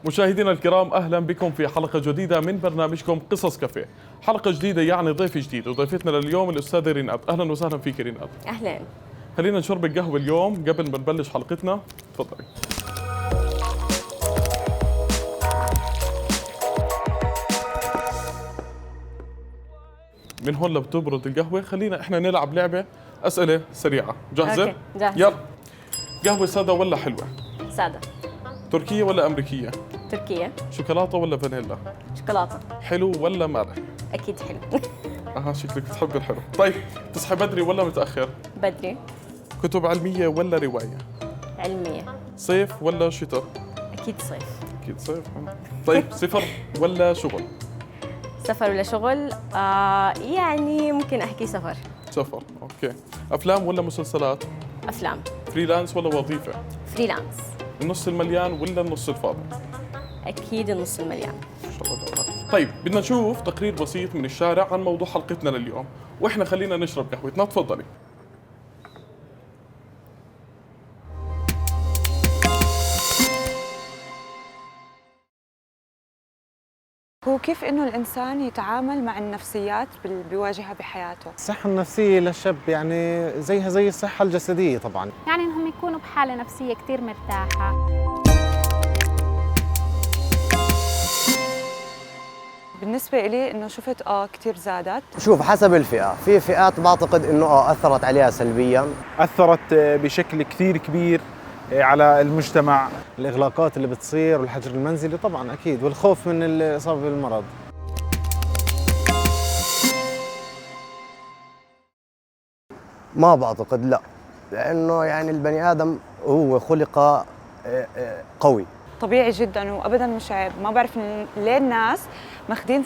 مشاهدينا الكرام، أهلا بكم في حلقة جديدة من برنامجكم قصص كافيه. حلقة جديدة يعني ضيف جديد، وضيفتنا لليوم الأستاذة ريناد. أهلا وسهلا فيك ريناد. أهلا. خلينا نشرب القهوة اليوم قبل ما نبلش حلقتنا. تفضلي. من هون لبتبرد القهوة خلينا إحنا نلعب لعبة أسئلة سريعة. جاهزة؟ أوكي. جاهزة. يلا. قهوة سادة ولا حلوة؟ سادة. تركية ولا أمريكية؟ تركية. شوكولاتة ولا فانيلا؟ شوكولاتة. حلو ولا مالح؟ أكيد حلو. شكلك بتحب الحلو. طيب، تصحي بدري ولا متأخر؟ بدري. كتب علمية ولا رواية؟ علمية. صيف ولا شتاء؟ أكيد صيف. أكيد صيف. طيب، سفر ولا شغل؟ سفر ولا شغل؟ يعني ممكن أحكي سفر. سفر، أوكي. أفلام ولا مسلسلات؟ أفلام. فريلانس ولا وظيفة؟ فريلانس. النص المليان ولا النص الفاضي؟ أكيد النص المليان. إن شاء الله تعالى. طيب، بدنا نشوف تقرير بسيط من الشارع عن موضوع حلقتنا لليوم، وإحنا خلينا نشرب قهوتنا. تفضلي. هو كيف إنه الإنسان يتعامل مع النفسيات بيواجهها بحياته؟ الصحة النفسية للشاب يعني زيها زي الصحة الجسدية طبعاً. يعني إنهم يكونوا بحالة نفسية كتير مرتاحة. بالنسبة إلي إنه شفت كتير زادت. شوف، حسب الفئة، في فئات بعتقد إنه أثرت عليها سلبياً. أثرت بشكل كثير كبير على المجتمع. الإغلاقات اللي بتصير والحجر المنزلي طبعاً أكيد، والخوف من الإصابة بالمرض. ما بعتقد، لا، لأنه يعني البني آدم هو خلق قوي. طبيعي جدا وأبدا مش عيب. ما بعرف ليه الناس ماخدين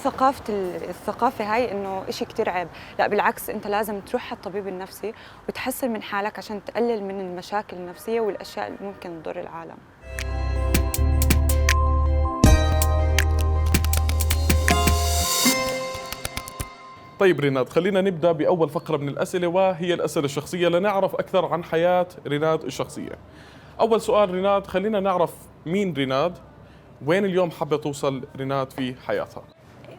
الثقافة هاي إنه إشي كتير عيب. لا بالعكس، أنت لازم تروح على الطبيب النفسي وتحسن من حالك عشان تقلل من المشاكل النفسية والأشياء اللي ممكن تضر العالم. طيب ريناد، خلينا نبدأ بأول فقرة من الأسئلة، وهي الأسئلة الشخصية لنعرف أكثر عن حياة ريناد الشخصية. أول سؤال ريناد، خلينا نعرف مين ريناد؟ وين اليوم حابة توصل ريناد في حياتها؟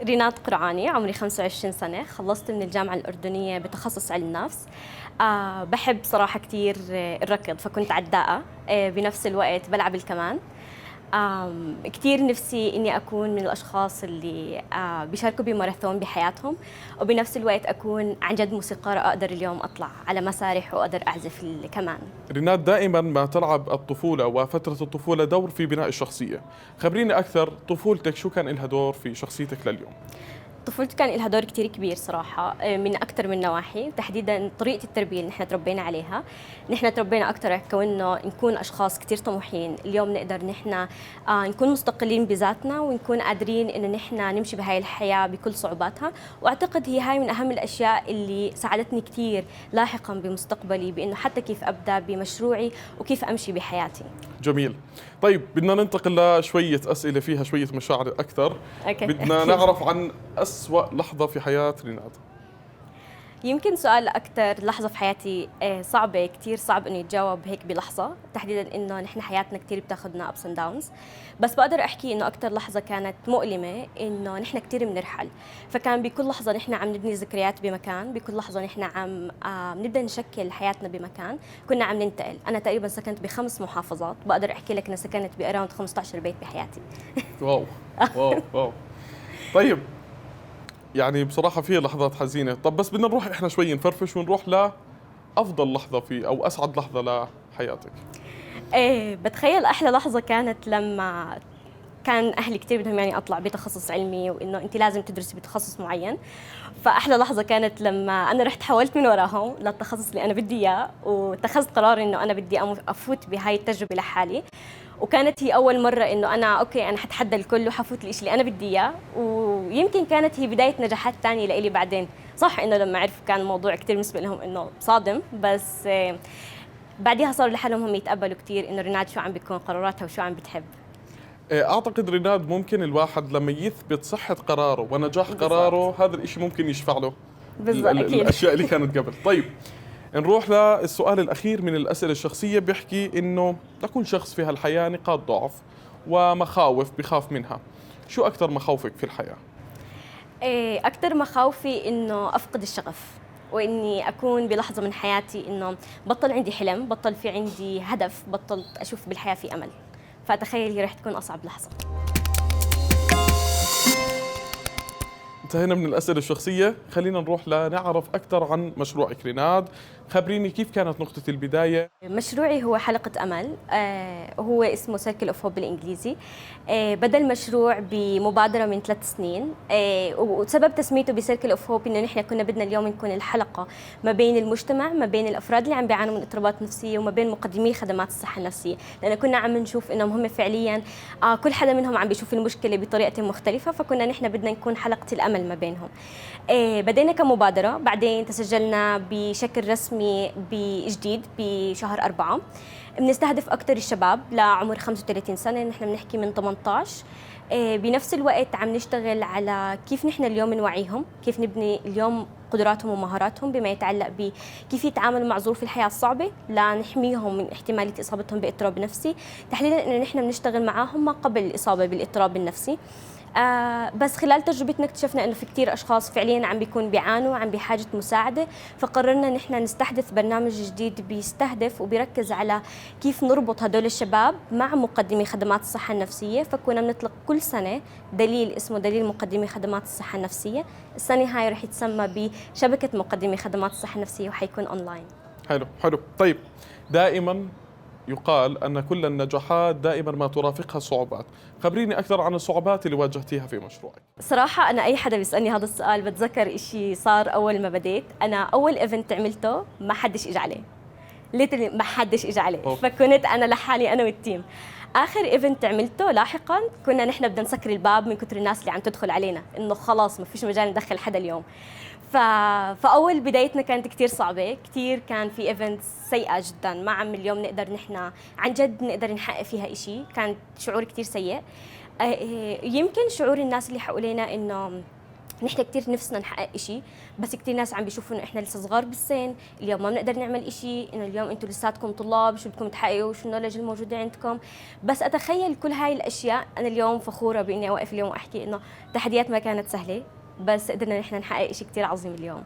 ريناد قرعاني، عمري 25 سنة، خلصت من الجامعة الأردنية بتخصص علم نفس. بحب صراحة كتير الركض، فكنت عداءة. بنفس الوقت بلعب الكمان. كتير نفسي إني أكون من الأشخاص اللي بيشاركوا بماراثون بحياتهم، وبنفس الوقت أكون عن جد موسيقارة أقدر اليوم أطلع على مسارح وأقدر أعزف الكمان. ريناد، دائما ما تلعب الطفولة وفترة الطفولة دور في بناء الشخصية. خبريني أكثر، طفولتك شو كان لها دور في شخصيتك لليوم؟ طفولتي كان لها دور كتير كبير صراحة، من أكثر من نواحي. تحديداً طريقة التربية اللي نحن تربينا عليها. نحن تربينا أكثر كونه نكون أشخاص كتير طموحين. اليوم نقدر نحن نكون مستقلين بذاتنا، ونكون قادرين إنه نحن نمشي بهاي الحياة بكل صعوباتها. وأعتقد هي هاي من أهم الأشياء اللي ساعدتني كتير لاحقاً بمستقبلي، بإنه حتى كيف أبدأ بمشروعي وكيف أمشي بحياتي. جميل. طيب، بدنا ننتقل لشوية أسئلة فيها شوية مشاعر أكثر. أوكي. بدنا نعرف عن أسوأ لحظة في حياة ريناد. يمكن سؤال أكثر لحظة في حياتي صعبة، كتير صعب إنه يتجاوب هيك بلحظة، تحديداً إنه نحن حياتنا كتير بتاخدنا ups and downs. بس بقدر أحكي إنه أكثر لحظة كانت مؤلمة إنه نحن كتير بنرحل، فكان بكل لحظة نحن عم نبني ذكريات بمكان، بكل لحظة نحن عم نبدأ نشكل حياتنا بمكان، كنا عم ننتقل. أنا تقريباً سكنت ب5 محافظات، بقدر أحكي لك أنا سكنت بأراوند 15 بيت بحياتي. واو واو واو. طيب، يعني بصراحة فيها لحظات حزينة. طب بس بدنا نروح إحنا شوي نفرفش ونروح لأفضل لحظة في أو أسعد لحظة لحياتك. بتخيل أحلى لحظة كانت لما كان أهلي كتير بدهم يعني أطلع بتخصص علمي، وإنه أنت لازم تدرسي بتخصص معين. فأحلى لحظة كانت لما أنا رحت حاولت من وراهم للتخصص اللي أنا بدي إياه، واتخذت قرار إنه أنا بدي أفوت بهاي التجربة لحالي. وكانت هي أول مرة إنه أنا أوكي أنا حتحدى الكل وحفوت الإشي اللي أنا بدي إياه. ويمكن كانت هي بداية نجاحات تانية لإلي بعدين. صح إنه لما عرفوا كان الموضوع كتير بالنسبة لهم إنه صادم، بس بعدها صاروا لحالهم هم يتقبلوا كتير إنه ريناد شو عم بتكون قراراتها وشو عم بتحب. أعتقد ريناد ممكن الواحد لما يثبت صحة قراره ونجاح قراره، هذا الإشي ممكن يشفع له بالضبط. أكيد. الأشياء اللي كانت قبل. طيب، نروح للسؤال الأخير من الأسئلة الشخصية، بيحكي إنه لكل شخص في هالحياة نقاط ضعف ومخاوف بخاف منها. شو أكثر مخاوفك في الحياة؟ أكثر مخاوفي إنه أفقد الشغف، وإني أكون بلحظة من حياتي إنه بطل عندي حلم، بطل في عندي هدف، بطلت أشوف بالحياة في أمل. فأتخيل هي رح تكون أصعب لحظة. انتهينا من الأسئلة الشخصية، خلينا نروح لنعرف أكثر عن مشروعك ريناد. خبريني كيف كانت نقطة البداية؟ مشروعي هو حلقة أمل، هو اسمه سيركل اوف هوب بالإنجليزي. بدأ المشروع بمبادرة من 3 سنين، وسبب تسميته بسيركل اوف هوب إنه نحن كنا بدنا اليوم نكون الحلقة ما بين المجتمع، ما بين الأفراد اللي عم بيعانوا من اضطرابات نفسية، وما بين مقدمي خدمات الصحة النفسية، لأن كنا عم نشوف إنهم هم فعليا كل حدا منهم عم بيشوف المشكلة بطريقة مختلفة، فكنا نحن بدنا نكون حلقة الأمل ما بينهم. بدينا كمبادرة، بعدين تسجلنا بشكل رسمي بجديد بشهر 4. بنستهدف أكثر الشباب لعمر 35 سنة، نحن بنحكي من 18. بنفس الوقت عم نشتغل على كيف نحن اليوم نوعيهم، كيف نبني اليوم قدراتهم ومهاراتهم بما يتعلق بكيف يتعاملوا مع ظروف الحياة الصعبة، لنحميهم من احتمالية إصابتهم باضطراب نفسي، تحديدا إنه نحن بنشتغل معاهم ما قبل الإصابة بالاضطراب النفسي. بس خلال تجربتنا اكتشفنا انه في كثير اشخاص فعليا عم بيكون بيعانوا، عم بحاجه مساعده، فقررنا نحن نستحدث برنامج جديد بيستهدف وبيركز على كيف نربط هدول الشباب مع مقدمي خدمات الصحه النفسيه. فكنا بنطلق كل سنه دليل اسمه دليل مقدمي خدمات الصحه النفسيه. السنه هاي رح يتسمى بشبكه مقدمي خدمات الصحه النفسيه وحيكون اونلاين. حلو. طيب، دائما يقال أن كل النجاحات دائما ما ترافقها صعوبات. خبريني أكثر عن الصعوبات اللي واجهتيها في مشروعك. صراحة أنا أي حدا بيسألني هذا السؤال بتذكر إشي صار أول ما بديت. أنا أول إيفنت عملته ما حدش إجا عليه، ليترلي ما حدش إجا عليه. فكنت أنا لحالي أنا والتيم. آخر إيفنت عملته لاحقاً كنا نحن بدنا نسكر الباب من كثر الناس اللي عم تدخل علينا، إنه خلاص ما فيش مجال ندخل حدا اليوم. فأول بدايتنا كانت كتير صعبة، كتير كان في إيفنتس سيئة جداً، ما عم اليوم نقدر نحن عن جد نقدر نحقق فيها إشي. كان شعور كتير سيء. يمكن شعور الناس اللي حوالينا إنه نحن كتير نفسنا نحقق إشي، بس كتير ناس عم بيشوفوا إنه إحنا لسه صغار بالسن، اليوم ما بنقدر نعمل إشي، إنه اليوم أنتم لساتكم طلاب، شو بدكم تحققوا، شو النولج الموجودة عندكم. بس أتخيل كل هاي الأشياء، أنا اليوم فخورة بإني أوقف اليوم وأحكي إنه تحديات ما كانت سهلة، بس قدرنا نحن نحقق إشي كتير عظيم اليوم.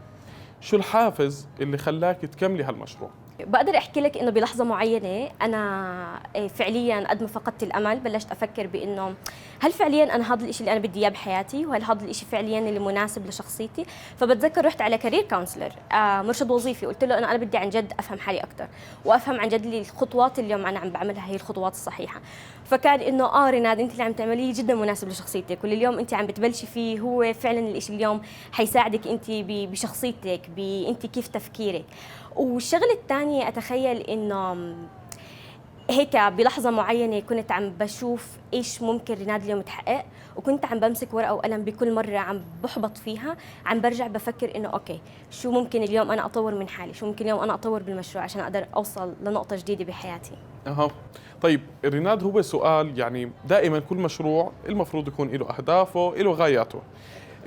شو الحافز اللي خلاك تكملي هالمشروع؟ بقدر احكي لك انه بلحظه معينه انا فعليا قد ما فقدت الامل بلشت افكر بانه هل فعليا انا هذا الشيء اللي انا بدي اياه بحياتي، وهل هذا الشيء فعليا اللي مناسب لشخصيتي. فبتذكر رحت على كارير كونسلر، مرشد وظيفي، قلت له انه انا بدي عن جد افهم حالي اكثر، وافهم عن جد الخطوات اللي اليوم انا عم بعملها هي الخطوات الصحيحه. فكان انه ريناد انت اللي عم تعمليه جدا مناسب لشخصيتك، واللي اليوم انت عم بتبلشي فيه هو فعلا الشيء اليوم حيساعدك انت بشخصيتك، انت كيف تفكيرك. والشغله الثانيه اتخيل انه هيك بلحظه معينه كنت عم بشوف ايش ممكن ريناد اليوم تحقق، وكنت عم بمسك ورقه وقلم بكل مره عم بحبط فيها، عم برجع بفكر انه اوكي شو ممكن اليوم انا اطور من حالي، شو ممكن اليوم انا اطور بالمشروع عشان اقدر اوصل لنقطه جديده بحياتي. طيب ريناد، هو سؤال يعني دائما كل مشروع المفروض يكون له اهدافه، له غاياته.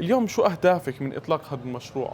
اليوم شو اهدافك من اطلاق هذا المشروع؟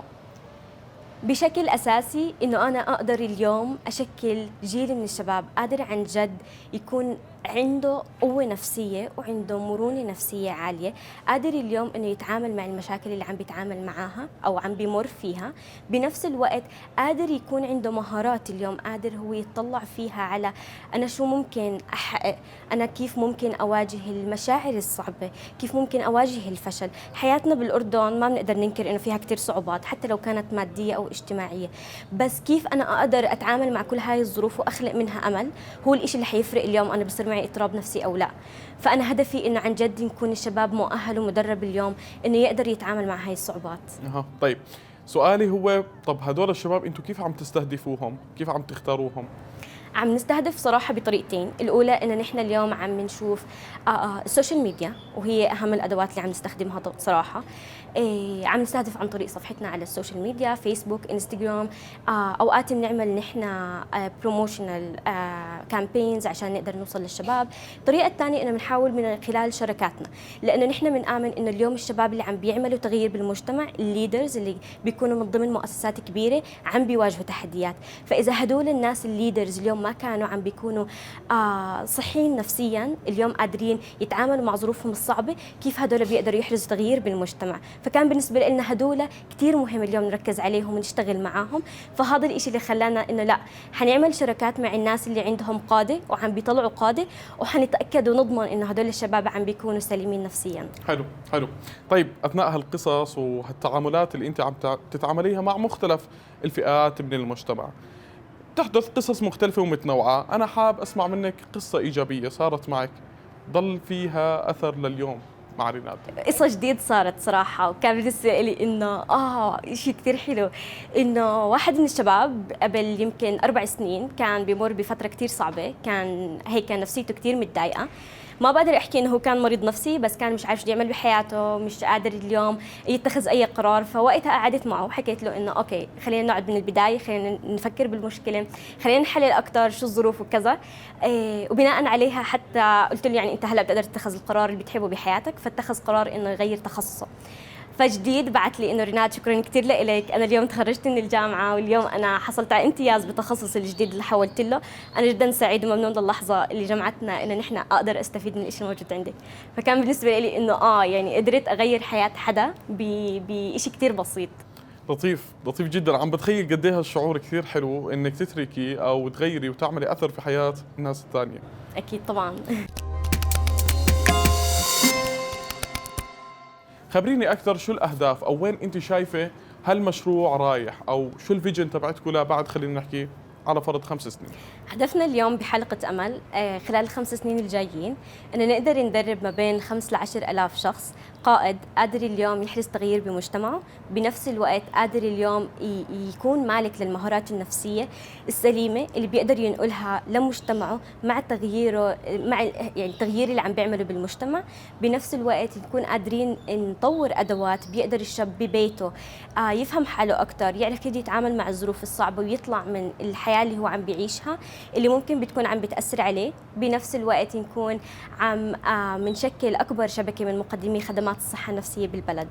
بشكل أساسي إنه أنا أقدر اليوم أشكل جيل من الشباب قادر عن جد يكون عنده قوة نفسية وعنده مرونة نفسية عالية، قادر اليوم إنه يتعامل مع المشاكل اللي عم بيتعامل معاها أو عم بيمر فيها، بنفس الوقت قادر يكون عنده مهارات اليوم قادر هو يتطلع فيها على أنا شو ممكن أحقق، أنا كيف ممكن أواجه المشاعر الصعبة، كيف ممكن أواجه الفشل. حياتنا بالأردن ما بنقدر ننكر إنه فيها كتير صعوبات حتى لو كانت مادية أو اجتماعية، بس كيف أنا أقدر أتعامل مع كل هاي الظروف وأخلق منها أمل هو الإشي اللي حيفرق اليوم أنا بصير معي اضطراب نفسي أو لا. فأنا هدفي إنه عن جد يكون الشباب مؤهل ومدرب اليوم إنه يقدر يتعامل مع هاي الصعوبات. طيب سؤالي هو، طب هدول الشباب أنتم كيف عم تستهدفوهم؟ كيف عم تختاروهم؟ عم نستهدف صراحة بطريقتين. الأولى إن نحن اليوم عم نشوف السوشيال ميديا، وهي أهم الأدوات اللي عم نستخدمها صراحة. عم نستهدف عن طريق صفحتنا على السوشيال ميديا، فيسبوك، انستغرام. أوقات بنعمل نحن بروموشنال كامبينز عشان نقدر نوصل للشباب. الطريقة الثانية إنه بنحاول من خلال شركاتنا، لأنه نحن بنآمن إنه اليوم الشباب اللي عم بيعملوا تغيير بالمجتمع، الليدرز اللي بيكونوا من ضمن مؤسسات كبيرة عم بيواجهوا تحديات. فإذا هدول الناس الليدرز اليوم ما كانوا عم بيكونوا صحيين نفسيا، اليوم قادرين يتعاملوا مع ظروفهم الصعبة، كيف هدول بيقدروا يحرزوا تغيير بالمجتمع. فكان بالنسبة لنا هدول كتير مهم اليوم نركز عليهم ونشتغل معاهم. فهذا الإشي اللي خلانا إنه لا، حنعمل شراكات مع الناس اللي عندهم قادة وعم بيطلعوا قادة، وحنتأكد ونضمن إنه هدول الشباب عم بيكونوا سليمين نفسيا. حلو حلو. طيب أثناء هالقصص وهالتعاملات اللي أنت عم تتعامليها مع مختلف الفئات من المجتمع، تحدث قصص مختلفة ومتنوعة. أنا حاب أسمع منك قصة إيجابية صارت معك ضل فيها أثر لليوم مع ريناد. قصة جديد صارت صراحة، وكان بالنسبة لي إنه إشي كتير حلو. إنه واحد من الشباب قبل يمكن 4 سنين كان بيمر بفترة كتير صعبة، كان هيك نفسيته كتير متضايقة. ما بقدر احكي انه هو كان مريض نفسي، بس كان مش عارف شو يعمل بحياته، مش قادر اليوم يتخذ اي قرار. فوقتها قعدت معه وحكيت له انه اوكي، خلينا نقعد من البدايه، خلينا نفكر بالمشكله، خلينا نحلل اكثر شو الظروف وكذا. وبناء عليها حتى قلت له يعني انت هلا بتقدر تتخذ القرار اللي بتحبه بحياتك. فاتخذ قرار انه يغير تخصصه. فجديد بعت لي انه ريناد شكرا كثير لك، انا اليوم تخرجت من الجامعه واليوم انا حصلت على امتياز بتخصص الجديد اللي حولت له. انا جدا سعيد وممنون للحظه اللي جمعتنا انه نحن اقدر استفيد من الشيء الموجود عندك. فكان بالنسبه لي انه يعني قدرت اغير حياه حدا بشيء كثير بسيط. لطيف لطيف جدا. عم بتخيل قد ايه هالشعور كثير حلو انك تتركي او تغيري وتعملي اثر في حياه الناس الثانيه. اكيد طبعا. خبريني اكثر، شو الاهداف او وين انت شايفه هالمشروع رايح، او شو الفيجن تبعتكم لبعد، خلينا نحكي على فرض 5 سنين؟ هدفنا اليوم بحلقة أمل خلال ال5 سنين الجايين أن نقدر ندرب ما بين 5 ل 10 ألاف شخص قائد قادر اليوم يحرز تغيير بمجتمعه، بنفس الوقت قادر اليوم يكون مالك للمهارات النفسية السليمة اللي بيقدر ينقلها لمجتمعه مع تغييره، مع يعني التغيير اللي عم بيعمله بالمجتمع. بنفس الوقت نكون قادرين نطور أدوات بيقدر الشاب ببيته يفهم حاله أكثر، يعرف كيف يتعامل مع الظروف الصعبة ويطلع من الحياة اللي هو عم بيعيشها اللي ممكن بتكون عم بتأثر عليه. بنفس الوقت نكون عم منشكل أكبر شبكة من مقدمي خدمات الصحة النفسية بالبلد.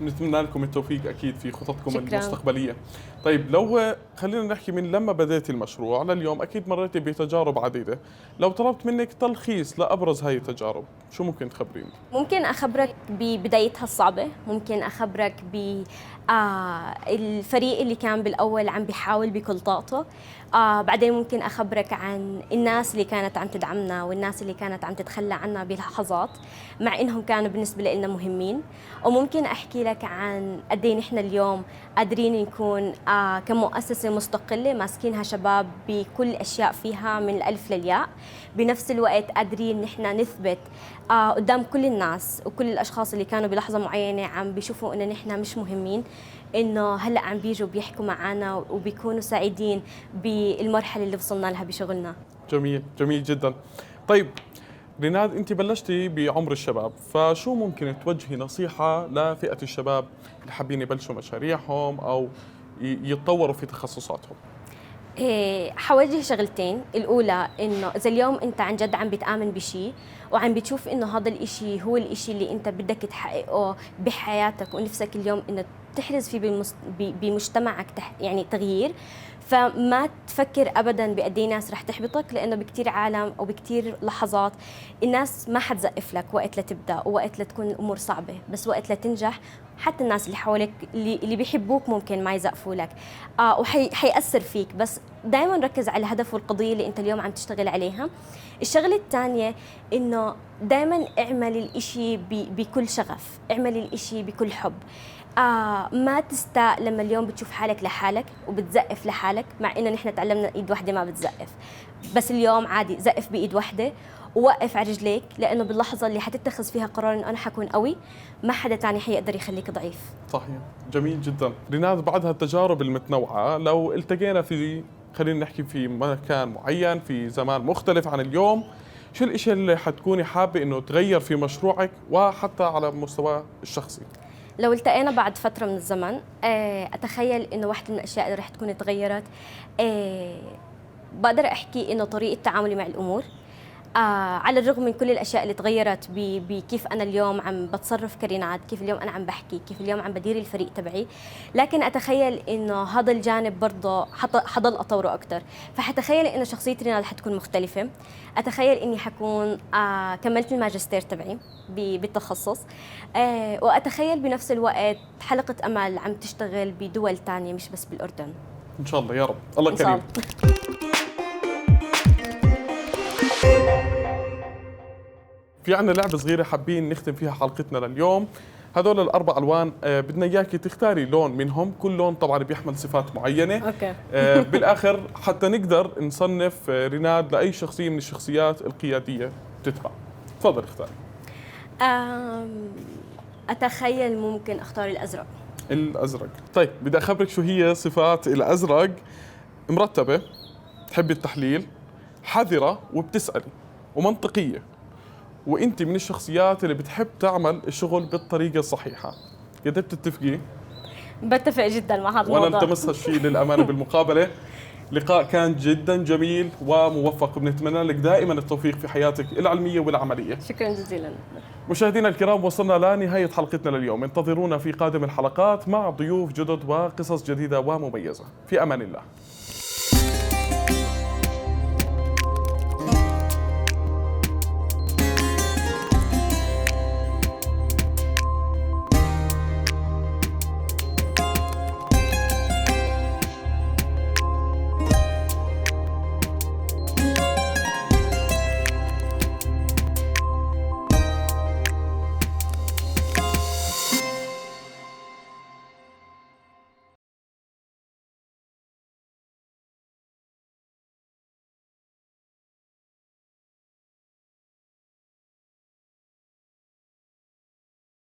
نتمنى لكم التوفيق اكيد في خططكم شكراً. المستقبليه. طيب لو خلينا نحكي من لما بديتي المشروع لليوم، اكيد مريتي بتجارب عديده، لو طلبت منك تلخيص لابرز هاي التجارب شو ممكن تخبريني؟ ممكن أخبرك ببدايتها الصعبة، ممكن أخبرك الفريق اللي كان بالأول عم بيحاول بكل طاقته، بعدين ممكن أخبرك عن الناس اللي كانت عم تدعمنا والناس اللي كانت عم تتخلى عنا بلحظات مع إنهم كانوا بالنسبة لنا مهمين. وممكن أحكي لك عن قد إيه نحن اليوم قادرين نكون كمؤسسة مستقلة ماسكينها شباب بكل أشياء فيها من الألف للياء. بنفس الوقت قادرين نحن نثبت قدام كل الناس وكل الأشخاص اللي كانوا بلحظة معينة عم بيشوفوا إنه نحن مش مهمين، إنه هلأ عم بيجوا بيحكوا معنا وبيكونوا سعيدين بالمرحلة اللي وصلنا لها بشغلنا. جميل جميل جدا. طيب ريناد، انت بلشتي بعمر الشباب، فشو ممكن توجهي نصيحه لفئه الشباب اللي حابين يبلشوا مشاريعهم او يتطوروا في تخصصاتهم؟ حوجه شغلتين. الأولى إنه إذا اليوم أنت عن جد عم بتآمن بشيء وعم بتشوف إنه هذا الإشي هو الإشي اللي أنت بدك تحققه بحياتك ونفسك اليوم إنه تحرز فيه بمجتمعك يعني تغيير، فما تفكر ابدا بقد ايه ناس رح تحبطك، لانه بكثير عالم او بكثير لحظات الناس ما حتزقف لك وقت لتبدا ووقت لتكون الامور صعبه، بس وقت لتنجح حتى الناس اللي حواليك اللي بيحبوك ممكن ما يزقفوا لك وحيأثر فيك. بس دائما ركز على الهدف والقضيه اللي انت اليوم عم تشتغل عليها. الشغله الثانيه انه دائما اعمل الإشي بكل شغف، اعمل الإشي بكل حب. ما تستاء لما اليوم بتشوف حالك لحالك وبتزقف لحالك، مع انه نحن تعلمنا ايد واحده ما بتزقف، بس اليوم عادي زقف بايد واحده ووقف على رجليك، لانه باللحظه اللي حتتخذ فيها قرار انه انا حكون قوي ما حدا تاني حيقدر يخليك ضعيف. صحيح، جميل جدا. ريناد، بعد هالتجارب المتنوعه لو التقينا في خلينا نحكي في مكان معين في زمان مختلف عن اليوم، شو الاشي اللي حتكوني حابه انه تغير في مشروعك وحتى على مستوى الشخصي؟ لو التقينا بعد فترة من الزمن أتخيل إنه واحدة من الأشياء اللي رح تكون تغيرت، بقدر أحكي إنه طريقة تعاملي مع الأمور. على الرغم من كل الاشياء اللي تغيرت بكيف انا اليوم عم بتصرف كريناد، كيف اليوم انا عم بحكي، كيف اليوم عم بدير الفريق تبعي، لكن اتخيل انه هذا الجانب برضه حضل اطوره اكثر. فحتخيل انه شخصيه ريناد حتكون مختلفه. اتخيل اني حكون كملت الماجستير تبعي بالتخصص. واتخيل بنفس الوقت حلقه امل عم تشتغل بدول ثانيه مش بس بالاردن. ان شاء الله يا رب، الله إن شاء كريم. في عنا لعبة صغيرة حابين نختم فيها حلقتنا لليوم. هذول الأربع ألوان بدنا إياكي تختاري لون منهم، كل لون طبعا بيحمل صفات معينة. اوكي. بالآخر حتى نقدر نصنف ريناد لأي شخصية من الشخصيات القيادية بتتبع. تفضل اختاري. اتخيل ممكن اختار الازرق. الأزرق. طيب بدي أخبرك شو هي صفات الأزرق. مرتبة، تحب التحليل، حذرة وبتسألي، ومنطقية، وانت من الشخصيات اللي بتحب تعمل الشغل بالطريقة الصحيحة. قد بتتفقي؟ بتفق جدا مع هذا وانا الموضوع. التمس هالشيء للأمانة بالمقابلة. لقاء كان جدا جميل وموفق، وبنتمنى لك دائما التوفيق في حياتك العلمية والعملية. شكرا جزيلا. مشاهدينا الكرام، وصلنا لنهاية حلقتنا لليوم. انتظرونا في قادم الحلقات مع ضيوف جدد وقصص جديدة ومميزة. في أمان الله.